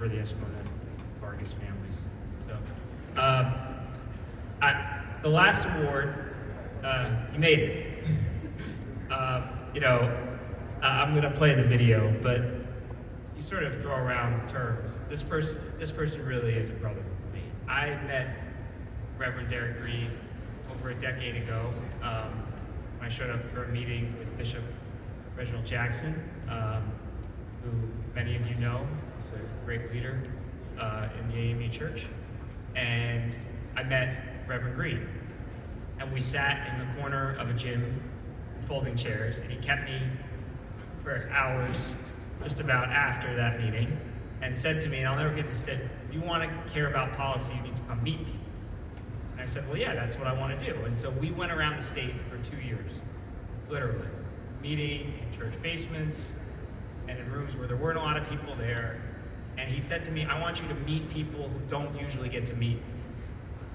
for the Espinosa Vargas families. So, the last award, you made it. I'm gonna play the video, but you sort of throw around terms. This person really is a brother to me. I met Reverend Derrick Green over a decade ago when I showed up for a meeting with Bishop Reginald Jackson, who many of you know is a great leader in the AME Church. And I met Reverend Green, and we sat in the corner of a gym in folding chairs, and he kept me for hours just about after that meeting and said to me, and I'll never forget this, said, if you want to care about policy, you need to come meet people. And I said, well, yeah, that's what I want to do. And so we went around the state for 2 years, literally, meeting in church basements and in rooms where there weren't a lot of people there. And he said to me, I want you to meet people who don't usually get to meet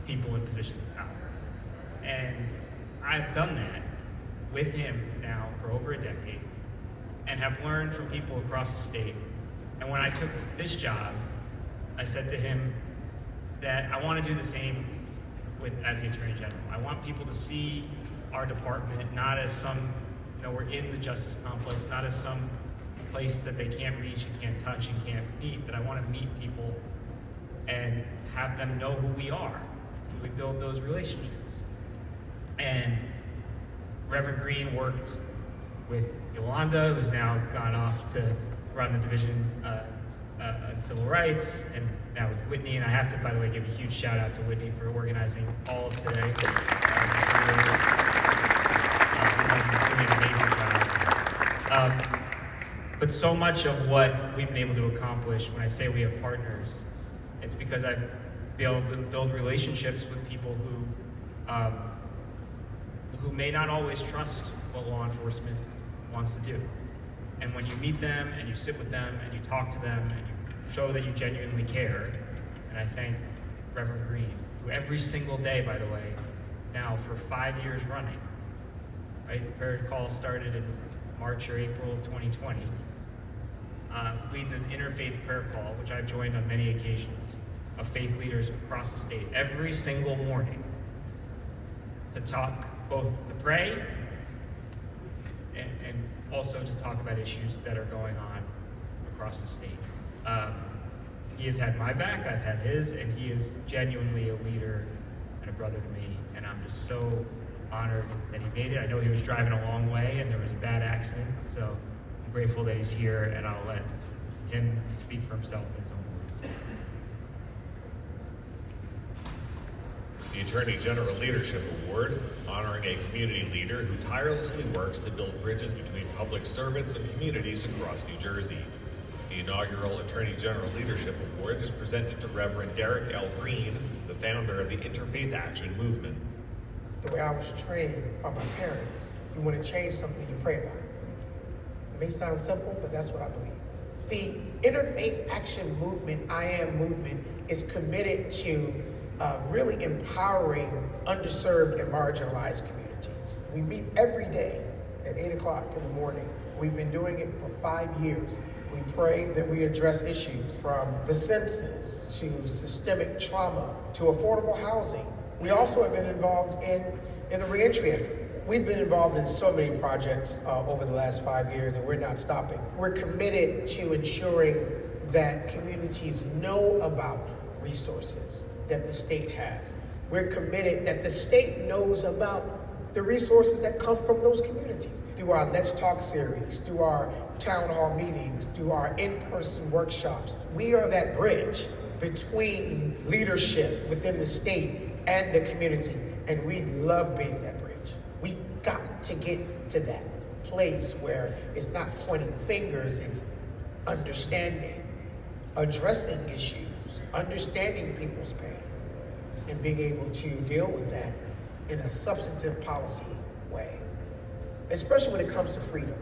people in positions of power. And I've done that with him now for over a decade and have learned from people across the state. And when I took this job, I said to him that I want to do the same as the Attorney General. I want people to see our department not as we're in the justice complex, not as some place that they can't reach and can't touch and can't meet, that I want to meet people and have them know who we are. So we build those relationships. And Reverend Green worked with Yolanda, who's now gone off to run the division on civil rights, and now with Whitney. And I have to, by the way, give a huge shout out to Whitney for organizing all of today. Doing an amazing job. But so much of what we've been able to accomplish, when I say we have partners, it's because I've been able to build relationships with people who may not always trust what law enforcement wants to do. And when you meet them and you sit with them and you talk to them and you show that you genuinely care, and I thank Reverend Green, who every single day, by the way, now for 5 years running, right? Prayer Call started in March or April of 2020, leads an interfaith prayer call, which I've joined on many occasions, of faith leaders across the state every single morning to talk, both to pray and also just talk about issues that are going on across the state. He has had my back, I've had his, and he is genuinely a leader and a brother to me, and I'm just so honored that he made it. I know he was driving a long way and there was a bad accident, so I'm grateful that he's here, and I'll let him speak for himself in his own words. The Attorney General Leadership Award, honoring a community leader who tirelessly works to build bridges between public servants and communities across New Jersey. The inaugural Attorney General Leadership Award is presented to Reverend Derrick L. Green, the founder of the Interfaith Action Movement. The way I was trained by my parents, you want to change something, you pray about it. It may sound simple, but that's what I believe. The Interfaith Action Movement, I Am Movement, is committed to really empowering underserved and marginalized communities. We meet every day at 8 o'clock in the morning. We've been doing it for 5 years. We pray that we address issues from the census to systemic trauma to affordable housing. We also have been involved in the reentry effort. We've been involved in so many projects over the last 5 years, and we're not stopping. We're committed to ensuring that communities know about resources that the state has. We're committed that the state knows about the resources that come from those communities. Through our Let's Talk series, through our town hall meetings, through our in-person workshops, we are that bridge between leadership within the state and the community, and we love being that bridge. We got to get to that place where it's not pointing fingers, it's understanding, addressing issues, understanding people's pain, and being able to deal with that in a substantive policy way, especially when it comes to freedom,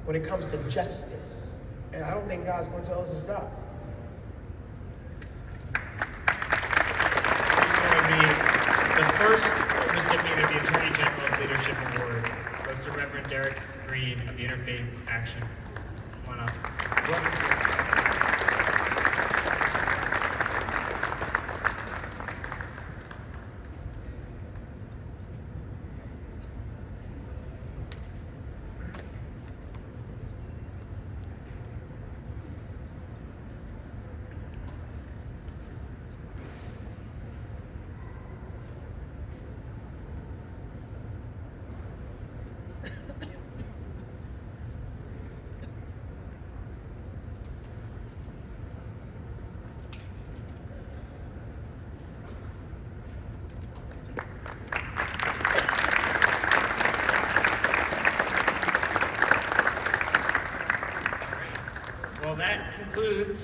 when it comes to justice. And I don't think God's going to tell us to stop. The first recipient of the Attorney General's Leadership Award goes to Reverend Derrick Green of the Interfaith Action. Come on up. concludes